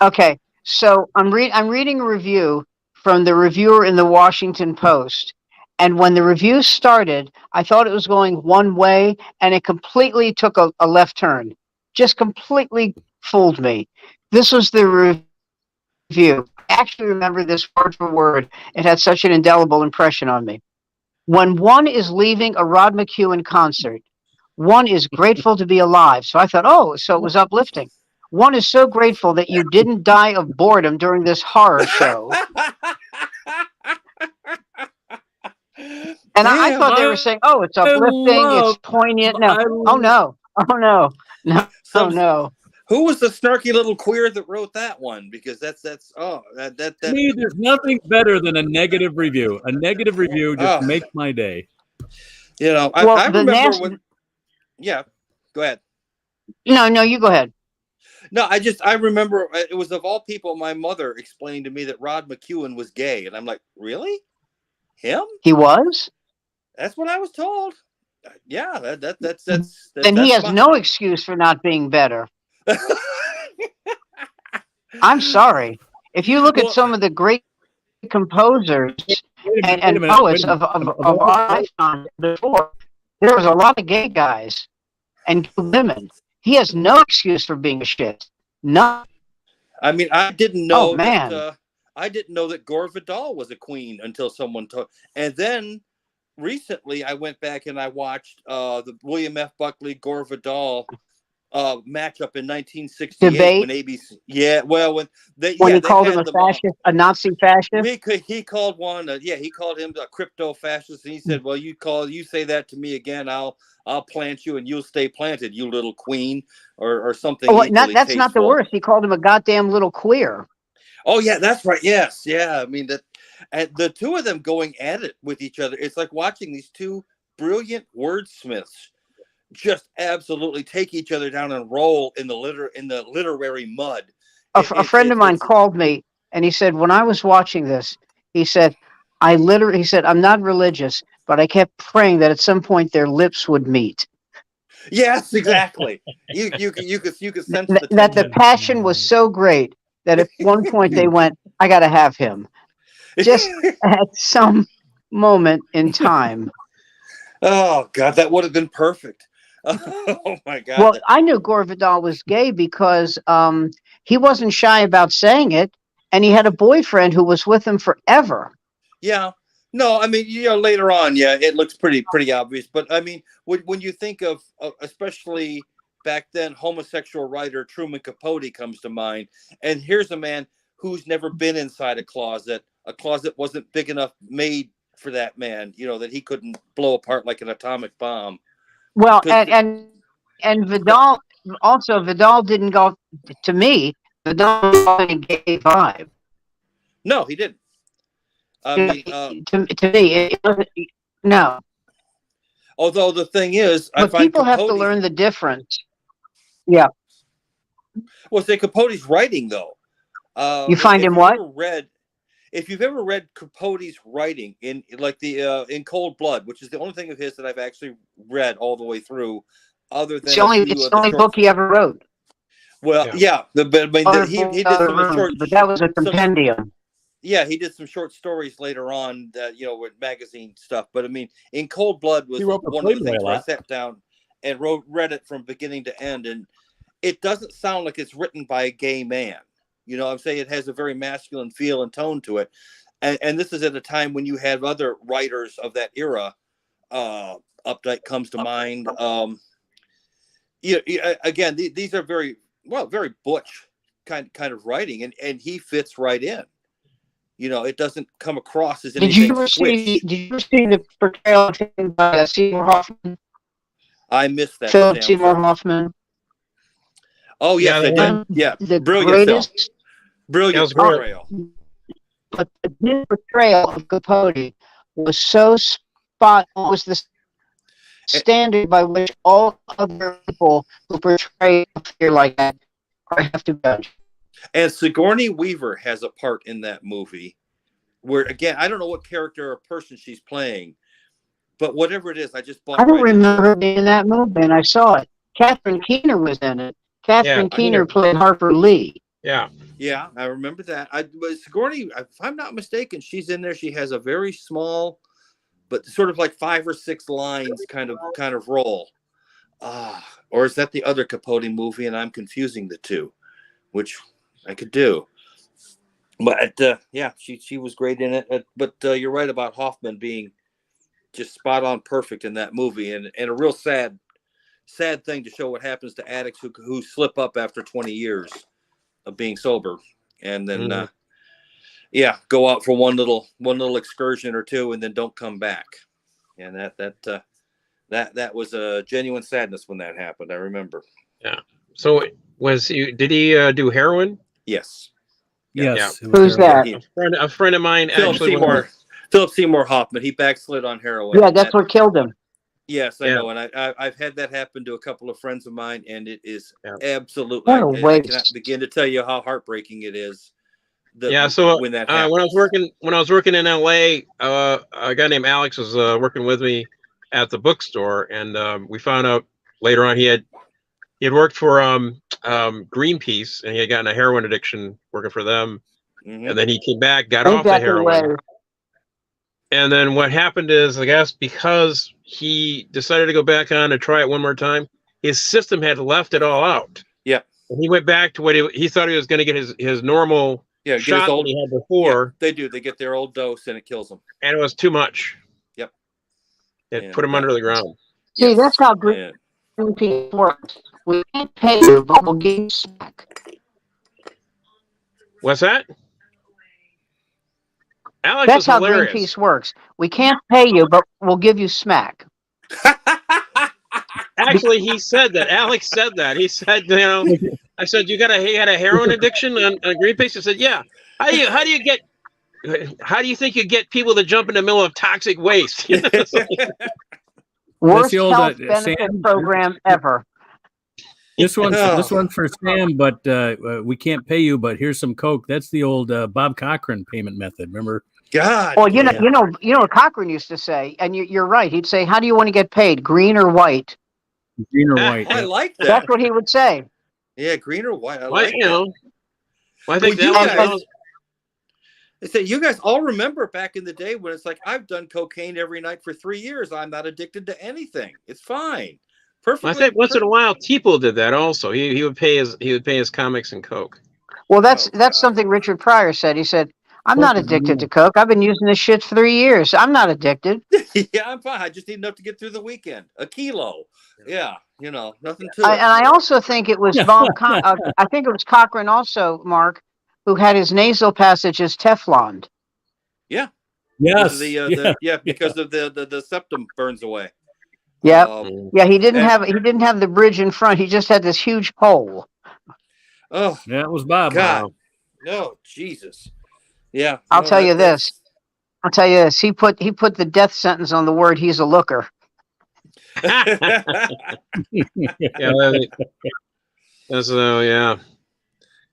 Okay. So I'm reading a review from the reviewer in the Washington Post. And when the review started, I thought it was going one way, and it completely took a left turn. Just completely fooled me. This was the review. I actually remember this word for word. It had such an indelible impression on me. When one is leaving a Rod McEwen concert, one is grateful to be alive. So I thought, so it was uplifting. One is so grateful that you didn't die of boredom during this horror show. And I thought they were saying, it's uplifting, it's poignant. No. No. Who was the snarky little queer that wrote that one? Because that. To me, there's nothing better than a negative review. A negative review just makes my day. You know, I remember when. Yeah, go ahead. No, you go ahead. No, I remember it was of all people, my mother explained to me that Rod McEwen was gay, and I'm like, really? Him? He was? That's what I was told. Yeah, that's. Then he has no excuse for not being better. I'm sorry. If you look at some of the great composers and poets of our lifetime before, there was a lot of gay guys and women. He has no excuse for being a shit. None. I mean, I didn't know. Oh man. I didn't know that Gore Vidal was a queen until someone told. And then recently, I went back and I watched the William F. Buckley Gore Vidal matchup in 1968 debate? When ABC. Yeah, well, when he called him a fascist, a Nazi fascist. He called one. He called him a crypto fascist, and he said, "Well, you say that to me again, I'll plant you, and you'll stay planted, you little queen," or something. Oh, that's not the worst. He called him a goddamn little queer. Oh yeah, that's right. Yes, yeah. I mean that, and the two of them going at it with each other. It's like watching these two brilliant wordsmiths just absolutely take each other down and roll in the literary mud. A friend of mine called me and he said, when I was watching this, he said, I'm not religious, but I kept praying that at some point their lips would meet. Yes, exactly. You could sense that the passion was so great that at one point they went, I got to have him. Just at some moment in time. Oh God, that would have been perfect. Oh my God. Well, I knew Gore Vidal was gay because he wasn't shy about saying it, and he had a boyfriend who was with him forever. Yeah. No, I mean, later on, it looks pretty obvious. But I mean, when you think of especially back then, homosexual writer Truman Capote comes to mind, and here's a man who's never been inside a closet. A closet wasn't big enough made for that man, that he couldn't blow apart like an atomic bomb. Well, and Vidal didn't go, to me, Vidal got a gay vibe. No, he didn't. To me, it wasn't, no. Although the thing is, but people have to learn the difference. Yeah. Well, say Capote's writing though. You find him what? If you've ever read Capote's writing in like the in Cold Blood, which is the only thing of his that I've actually read all the way through, other than it's the only book he ever wrote. Well, yeah, he did some short, but that was a compendium. Yeah, he did some short stories later on that with magazine stuff. But I mean, in Cold Blood was one of the things where I sat down and read it from beginning to end, and it doesn't sound like it's written by a gay man. I'm saying it has a very masculine feel and tone to it. And this is at a time when you have other writers of that era. Updike comes to mind. Again, these are very butch kind of writing, and he fits right in. It doesn't come across as anything. Did you ever see the portrayal of him by Seymour Hoffman? I missed that. Philip Seymour Hoffman. Oh yes, I did. Yeah, the brilliant film. Brilliant portrayal. But the portrayal of Capote was so spot on. Was the standard by which all other people who portray a figure like that have to judge. And Sigourney Weaver has a part in that movie where, again, I don't know what character or person she's playing, but whatever it is, I just bought. I don't remember her being in that movie, and I saw it. Catherine Keener was in it. Catherine Keener played Harper Lee. Yeah, I remember that. Sigourney, if I'm not mistaken, she's in there. She has a very small, but sort of like 5 or 6 lines kind of role. Or is that the other Capote movie, and I'm confusing the two, which I could do. But she was great in it. But you're right about Hoffman being just spot on perfect in that movie, and a real sad thing to show what happens to addicts who slip up after 20 years of being sober, and then go out for one little excursion or two, and then don't come back. And that was a genuine sadness when that happened. I remember. Yeah. So did he do heroin? Yes. Yes. Yeah. Who's that? A friend of mine, Philip Seymour Hoffman. He backslid on heroin. Yeah, that's what killed him. Yes, I know, and I've had that happen to a couple of friends of mine, and it is absolutely. I cannot begin to tell you how heartbreaking it is. So when that happens. when I was working in LA, a guy named Alex was working with me at the bookstore, and we found out later on he had worked for Greenpeace, and he had gotten a heroin addiction working for them, and then he came back, got off the heroin. And then what happened is, I guess, because he decided to go back on to try it one more time, his system had left it all out. Yeah. And he went back to what he thought he was going to get his normal shot that he had before. Yeah, they do. They get their old dose and it kills them. And it was too much. Yep. It put him under the ground. See, that's how Greenpeace works. We can't pay you, but we'll give you smack. What's that? Alex, that's how Greenpeace works. We can't pay you, but we'll give you smack. Actually, he said that. Alex said that. He said, I said, you had a heroin addiction on Greenpeace? He said, yeah. How do you think you get people to jump in the middle of toxic waste? Worst health benefit program ever. This one's for Sam, but we can't pay you. But here's some Coke. That's the old Bob Cochran payment method. Remember? God. Well, you know what Cochran used to say, and you're right. He'd say, "How do you want to get paid? Green or white?" Green or white. I like that. That's what he would say. Yeah, green or white. I think you guys all remember back in the day when it's like, I've done cocaine every night for 3 years. I'm not addicted to anything. It's fine. Perfectly. I think once in a while, Tipo did that also. He would pay his comics in Coke. Well, that's something Richard Pryor said. He said, "I'm not addicted to Coke. I've been using this shit for 3 years. I'm not addicted." Yeah, I'm fine. I just need enough to get through the weekend. A kilo. Yeah, nothing to it. And I also think it was I think it was Cochran also, Mark, who had his nasal passages Tefloned. Yeah. Yes. Because of the septum burns away. Yeah. He didn't have the bridge in front. He just had this huge hole. Oh, yeah, it was Bob. God. Wow. No, Jesus. Yeah. I'll tell you this. He put the death sentence on the word "he's a looker." Yeah.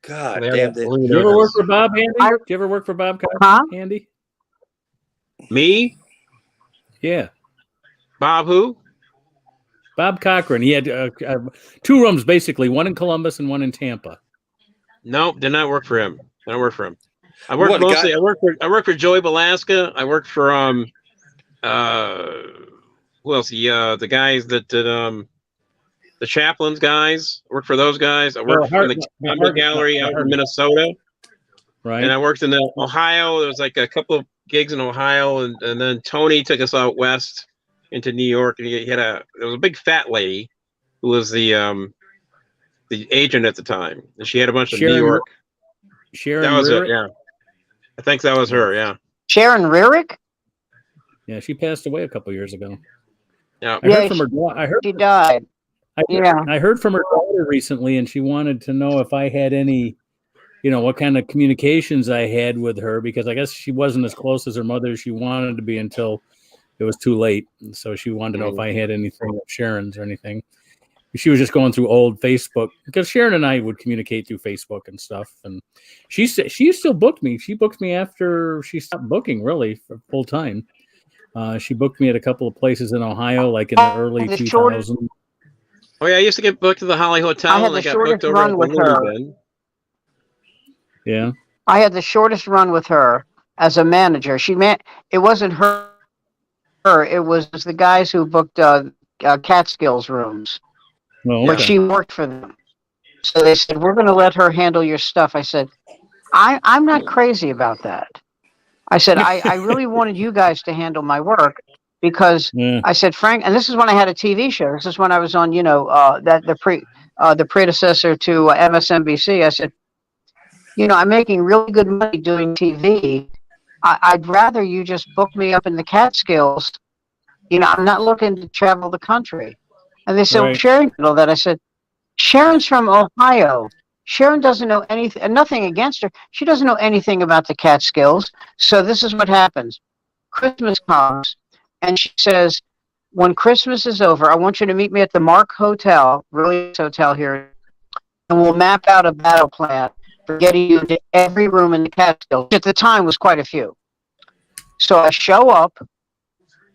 God They have damn that it. balloon Did you ever on work us. for Bob, Andy? I- Did you ever work for Bob, Huh? Andy? Me? Yeah. Bob who? Bob Cochran. He had 2 rooms, basically, one in Columbus and one in Tampa. Nope, did not work for him. I don't work for him. I worked What, mostly. guy- I worked for Joey Balaska. I worked for who else? The guys that did the Chaplains guys. I worked for those guys. I worked in the Comedy Gallery out in Minnesota. Right. And I worked in the Ohio. There was like a couple of gigs in Ohio, and then Tony took us out west into New York, and there was a big fat lady who was the agent at the time, and she had a bunch of New York. Sharon That was Rurick? it. Yeah, I think that was her. Yeah. Sharon Rurick? Yeah, she passed away a couple years ago. Yeah. I heard from her. I heard she died. I heard from her daughter recently, and she wanted to know if I had any, what kind of communications I had with her, because I guess she wasn't as close as her mother as she wanted to be until it was too late. And so she wanted to know if I had anything of Sharon's or anything. She was just going through old Facebook, because Sharon and I would communicate through Facebook and stuff. And she still booked me. She booked me after she stopped booking, really, for full time. She booked me at a couple of places in Ohio, like in the early 2000s. Oh yeah, I used to get booked at the Holly Hotel. I had and the I got shortest booked over run at with the her. Bin. Yeah. I had the shortest run with her as a manager. It wasn't her. It was the guys who booked Catskills rooms. Well, But she worked for them. So they said, we're going to let her handle your stuff. I said, I'm not crazy about that. I said, I really wanted you guys to handle my work, because I said, Frank, and this is when I had a TV show. This is when I was on, the predecessor to MSNBC. I said, I'm making really good money doing TV. I'd rather you just book me up in the Catskills. I'm not looking to travel the country. And they said, well, Sharon did all that. I said, Sharon's from Ohio. Sharon doesn't know anything, and nothing against her. She doesn't know anything about the Catskills. So this is what happens. Christmas comes, and she says, when Christmas is over, I want you to meet me at the Mark Hotel, really nice hotel here, and we'll map out a battle plan for getting you into every room in the Catskills. At the time was quite a few. So I show up,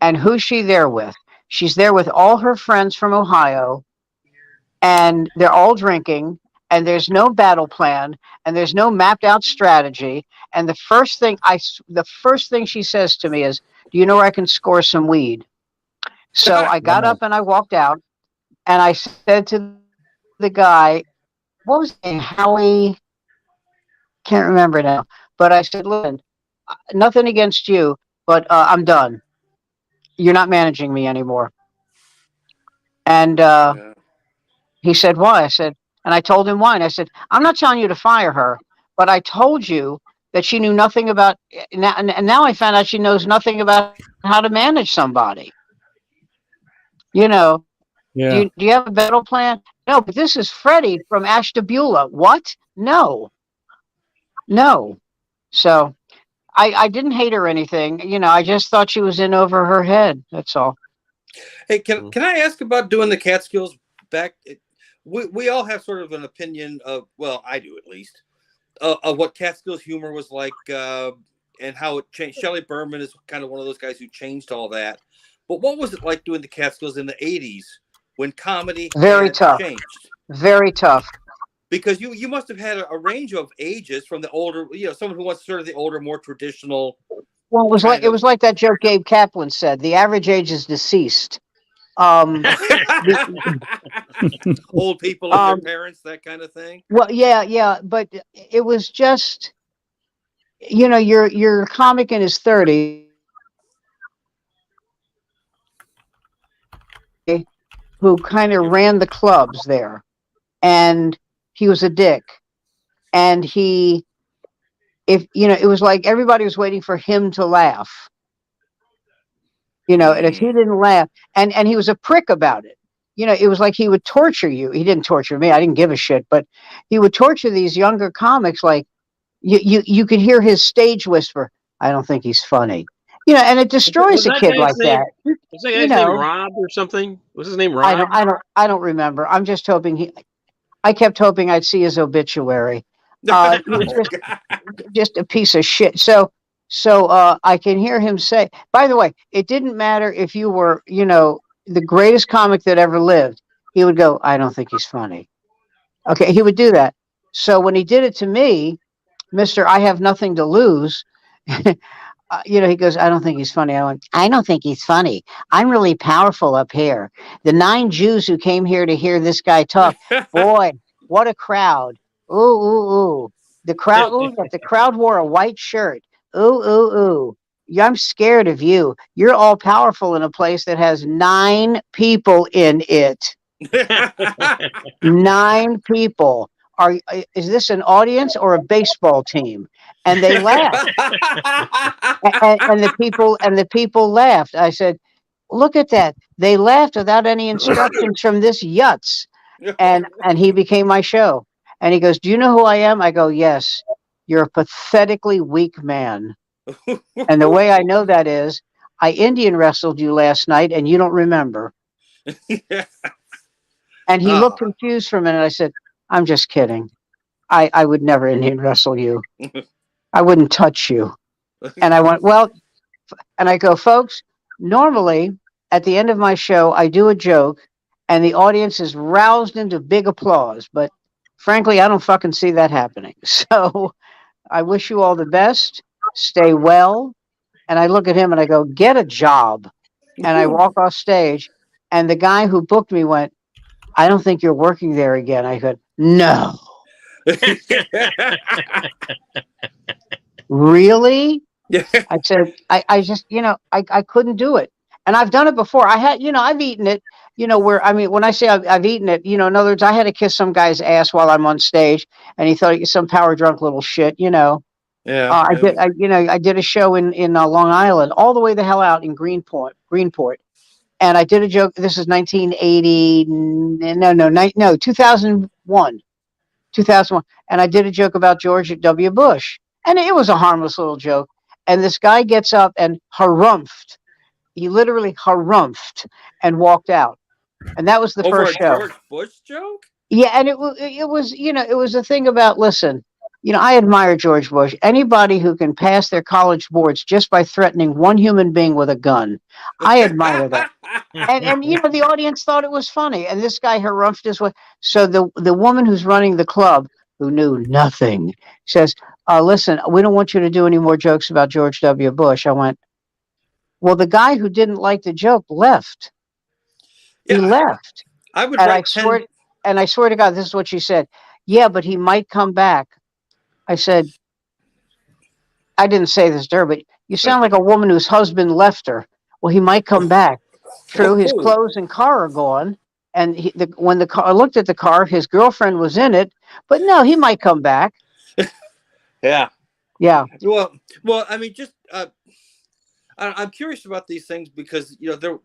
and who's she there with? She's there with all her friends from Ohio, and they're all drinking, and there's no battle plan, and there's no mapped out strategy. And the first thing she says to me is, do you know where I can score some weed? So I got up and I walked out, and I said to the guy, what was his name? Howie? Can't remember now. But I said, listen, nothing against you, but I'm done. You're not managing me anymore. And he said, why? I said, and I told him why. And I said, I'm not telling you to fire her, but I told you that she knew nothing about, and now I found out she knows nothing about how to manage somebody. Do you have a battle plan? No, but this is Freddie from Ashtabula. What? No. So I didn't hate her or anything. I just thought she was in over her head. That's all. Hey, can I ask about doing the Catskills back? We all have sort of an opinion of, well, I do at least, of what Catskills humor was like, and how it changed. Shelley Berman is kind of one of those guys who changed all that. But what was it like doing the Catskills in the 80s when comedy changed? Very tough. Because you must have had a range of ages, from the older, someone who wants sort of the older, more traditional. Well, it was like that joke Gabe Kaplan said. The average age is deceased. Old people and their parents, that kind of thing. Well, yeah, but it was just, your comic in his 30s who kind of ran the clubs there, and he was a dick, and it was like everybody was waiting for him to laugh. And if he didn't laugh, and he was a prick about it. It was like he would torture you. He didn't torture me. I didn't give a shit, but he would torture these younger comics. Like you could hear his stage whisper, I don't think he's funny. and it destroys a kid like that. Was that guy's name Rob or something? Was his name Rob? I don't remember. I'm just hoping I kept hoping I'd see his obituary. Just a piece of shit. So I can hear him say, by the way, it didn't matter if you were, the greatest comic that ever lived. He would go, I don't think he's funny. Okay, he would do that. So when he did it to me, Mr. I have nothing to lose, he goes, I don't think he's funny. I went, I don't think he's funny. I'm really powerful up here. The 9 Jews who came here to hear this guy talk, boy, what a crowd. Ooh, ooh, ooh. The crowd wore a white shirt. Ooh, ooh, ooh. I'm scared of you. You're all powerful in a place that has 9 people in it. 9 people. Is this an audience or a baseball team? And they laughed. and the people laughed. I said, look at that. They laughed without any instructions from this yutz. And he became my show. And he goes, do you know who I am? I go, yes. You're a pathetically weak man. And the way I know that is, I Indian wrestled you last night and you don't remember. And he looked confused for a minute. I said, I'm just kidding. I would never Indian wrestle you. I wouldn't touch you. And I went, well, and I go, folks, normally at the end of my show, I do a joke and the audience is roused into big applause. But frankly, I don't fucking see that happening. So I wish you all the best. Stay well. And I look at him and I go, get a job. And I walk off stage and the guy who booked me went, I don't think you're working there again. I go, no. Really? I said, I just, I couldn't do it. And I've done it before. I had, I've eaten it, when I say I've eaten it, in other words, I had to kiss some guy's ass while I'm on stage and he thought he was some power drunk little shit, Yeah. I did a show in Long Island, all the way the hell out in Greenport. And I did a joke. This is 1980. No, 2001. 2001. And I did a joke about George W. Bush. And it was a harmless little joke. And this guy gets up and harumphed. He literally harumphed and walked out. And that was the first show. George Bush joke? Yeah, and it was, it was a thing about, listen, I admire George Bush. Anybody who can pass their college boards just by threatening one human being with a gun, I admire that. And the audience thought it was funny. And this guy harumphed his way. So the woman who's running the club, who knew nothing, says, listen, we don't want you to do any more jokes about George W. Bush. I went, well, the guy who didn't like the joke left. Yeah, he left. I would. And I swear to God, this is what she said. Yeah, but he might come back. I said, I didn't say this to her, but you sound like a woman whose husband left her. Well, he might come back. True, his clothes and car are gone. And when the car, I looked at the car, his girlfriend was in it. But no, he might come back. Yeah. Yeah. Well, I mean, just I'm curious about these things because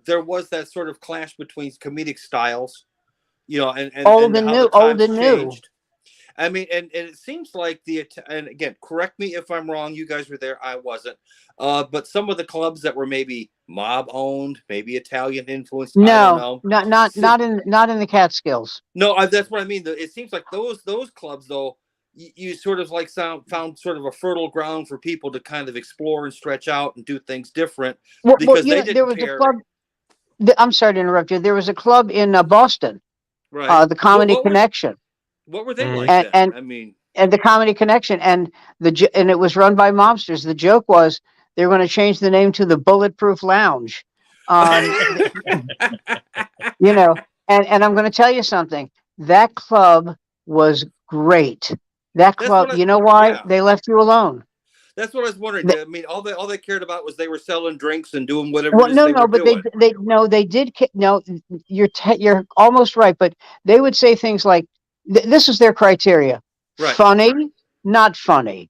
there was that sort of clash between comedic styles, and old and new. I mean, and it seems like and again, correct me if I'm wrong. You guys were there, I wasn't. But some of the clubs that were maybe mob owned, maybe Italian influenced. No, not in the Catskills. No, that's what I mean. It seems like those clubs, though, you sort of like found sort of a fertile ground for people to kind of explore and stretch out and do things different. Because there was a club. I'm sorry to interrupt you. There was a club in Boston, right? The Comedy Connection. What were they like? And the Comedy Connection, and it was run by mobsters. The joke was they were going to change the name to the Bulletproof Lounge. And I'm going to tell you something. That club was great. That club, why? Yeah. They left you alone. That's what I was wondering. I mean, all they cared about was they were selling drinks and doing whatever. Well, they did. No, you're almost right. But they would say things like, "This is their criteria: right. Funny, not funny,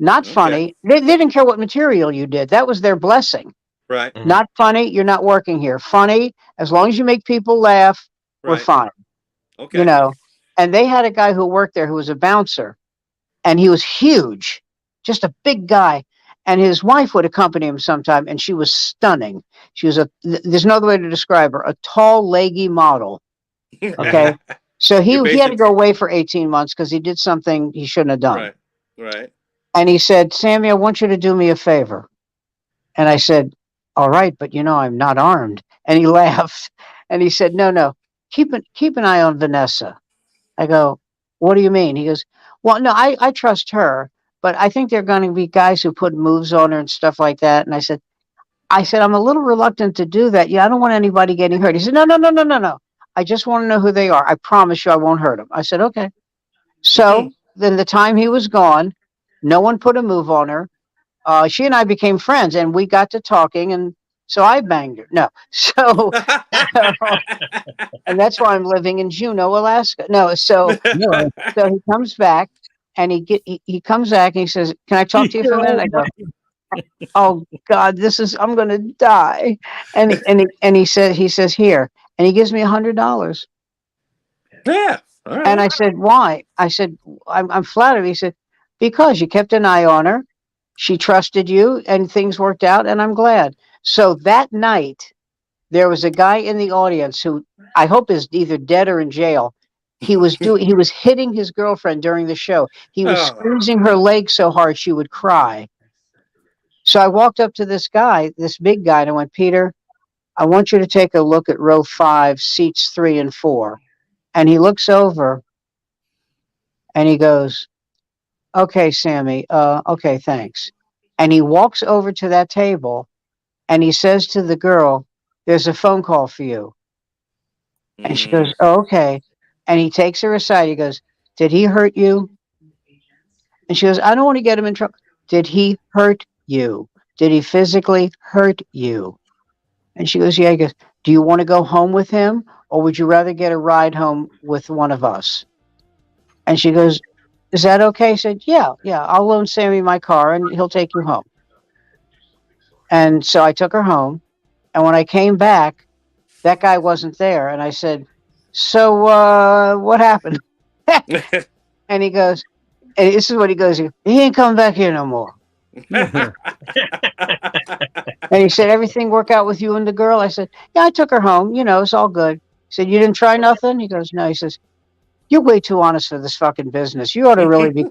not funny." They didn't care what material you did. That was their blessing. Right. Mm-hmm. Not funny. You're not working here. Funny, as long as you make people laugh, we're fine. Okay. And they had a guy who worked there who was a bouncer, and he was huge. Just a big guy. And his wife would accompany him sometime, and she was stunning. She was there's no other way to describe her, a tall, leggy model. Okay. So he had to go away for 18 months because he did something he shouldn't have done. Right. And he said, Sammy, I want you to do me a favor. And I said, all right, but I'm not armed. And he laughed. And he said, no, keep an eye on Vanessa. I go, what do you mean? He goes, well, no, I trust her, but I think there are going to be guys who put moves on her and stuff like that. And I said, I'm a little reluctant to do that. Yeah, I don't want anybody getting hurt. He said, no. I just want to know who they are. I promise you I won't hurt them. I said, okay. So then the time he was gone, no one put a move on her. She and I became friends, and we got to talking, and so I banged her. No. So, and that's why I'm living in Juneau, Alaska. No, so he comes back, and he comes back, and he says, can I talk to you for a minute? I go, oh God, I'm going to die. And he says, here. And he gives me $100. Yeah. All right. And I said, why? I said, I'm flattered. He said, because you kept an eye on her. She trusted you and things worked out. And I'm glad. So that night, there was a guy in the audience who I hope is either dead or in jail. He was hitting his girlfriend during the show. He was squeezing her leg so hard she would cry. So I walked up to this guy, this big guy, and I went, Peter, I want you to take a look at row 5, seats 3 and 4. And he looks over and he goes, okay, Sammy, okay, thanks. And he walks over to that table and he says to the girl, there's a phone call for you. And she goes, oh, okay. And he takes her aside. He goes, did he hurt you? And she goes, I don't want to get him in trouble. Did he hurt you? Did he physically hurt you? And she goes, yeah. He goes, do you want to go home with him or would you rather get a ride home with one of us? And she goes, is that okay? I said, yeah, I'll loan Sammy my car and he'll take you home. And so I took her home. And when I came back, that guy wasn't there. And I said, so what happened? And he goes, and this is what he goes, he ain't coming back here no more. And he said, everything work out with you and the girl? I said, yeah, I took her home. It's all good. He said, you didn't try nothing? He goes, no. He says, you're way too honest for this fucking business. You ought to really you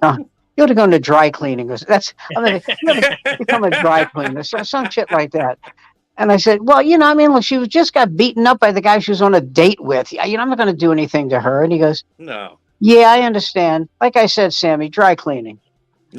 ought to go into dry cleaning. You ought to become a dry cleaner. Some shit like that. And I said, well, look, she just got beaten up by the guy she was on a date with. I'm not going to do anything to her. And he goes, no. Yeah, I understand. Like I said, Sammy, dry cleaning.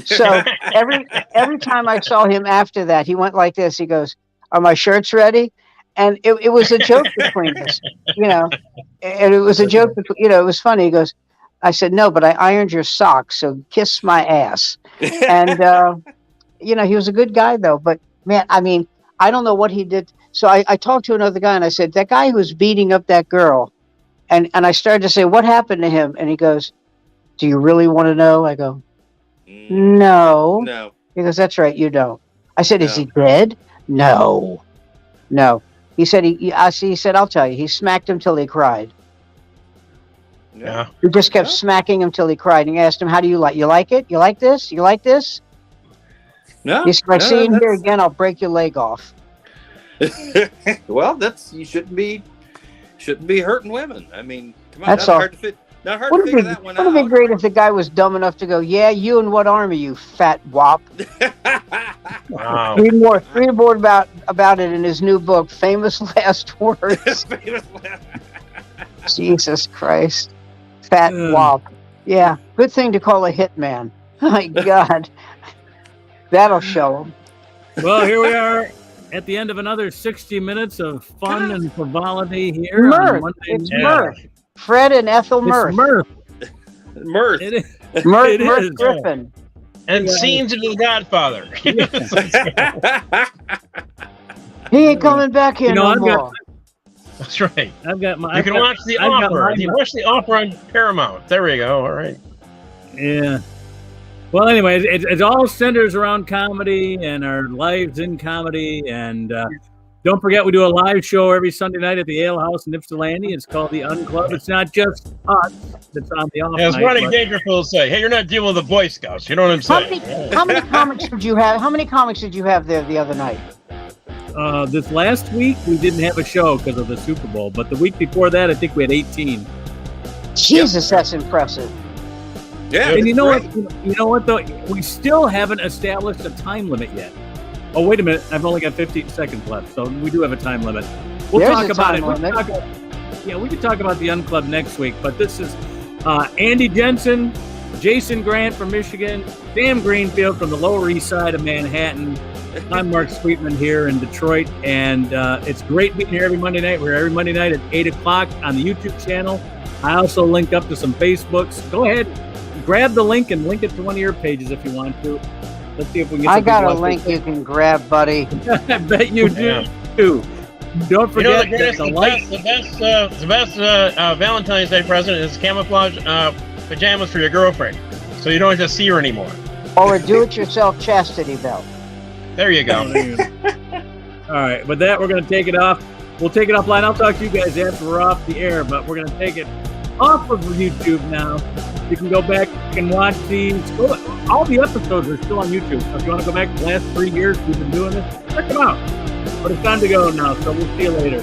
So every time I saw him after that, he went like this. He goes, are my shirts ready? And it was a joke between us, and it was a joke. It was funny. He goes, I said, no, but I ironed your socks. So kiss my ass. And, he was a good guy though, but man, I don't know what he did. So I talked to another guy and I said, that guy who's beating up that girl. And I started to say, what happened to him? And he goes, do you really want to know? I go, no. He goes, that's right. You don't. I said, is he dead? No. He said, he said, I'll tell you. He smacked him till he cried. Yeah. He just kept smacking him till he cried. And he asked him, how do you like? You like it? You like this? You like this? No. He said, if I see you here again, I'll break your leg off. Well, you shouldn't be hurting women. Come on, that's not hard to fit. Not hard to figure that one out. Would it be great if the guy was dumb enough to go, yeah, you and what army, you fat wop? Wow. Read more about it in his new book, Famous Last Words. Jesus Christ. Fat wop. Yeah, good thing to call a hitman. My God. That'll show him. Well, here we are at the end of another 60 minutes of fun and frivolity here. Mirth. It's Mirth. Fred and Ethel Mirth. Mirth. It is. Mirth Griffin. And scenes of The Godfather. He ain't coming back here no more. That's right. I've got my. You can watch The Offer. You can watch The Offer on Paramount. There we go. All right. Yeah. Well, anyway, it all centers around comedy and our lives in comedy, and Don't forget, we do a live show every Sunday night at the Ale House in Ypsilanti. It's called the Unclub. It's not just us that's on the off As night. Ronnie Dangerfield say, hey, you're not dealing with the Boy Scouts. You know what I'm saying? How many comics did you have? How many comics did you have there the other night? This last week, we didn't have a show because of the Super Bowl. But the week before that, I think we had 18. Jesus, that's impressive. Yeah. And you know what? You know what, though? We still haven't established a time limit yet. Oh, wait a minute. I've only got 15 seconds left, so we do have a time limit. We'll talk about it. We can talk about the Unclub next week, but this is Andy Jensen, Jason Grant from Michigan, Sam Greenfield from the Lower East Side of Manhattan. I'm Mark Sweetman here in Detroit, and it's great being here every Monday night. We're here every Monday night at 8 o'clock on the YouTube channel. I also link up to some Facebooks. Go ahead, grab the link and link it to one of your pages if you want to. Let's see if we can get I got a link you can grab, buddy. I bet you do too. Don't forget the best Valentine's Day present is camouflage pajamas for your girlfriend, so you don't just see her anymore. Or a do-it-yourself chastity belt. There you go. All right, with that, we're going to take it off. We'll take it offline. I'll talk to you guys after we're off the air, but we're going to take it off of YouTube now. You can go back and watch these. All the episodes are still on YouTube. So if you want to go back to the last 3 years we've been doing this, check them out. But it's time to go now, so we'll see you later.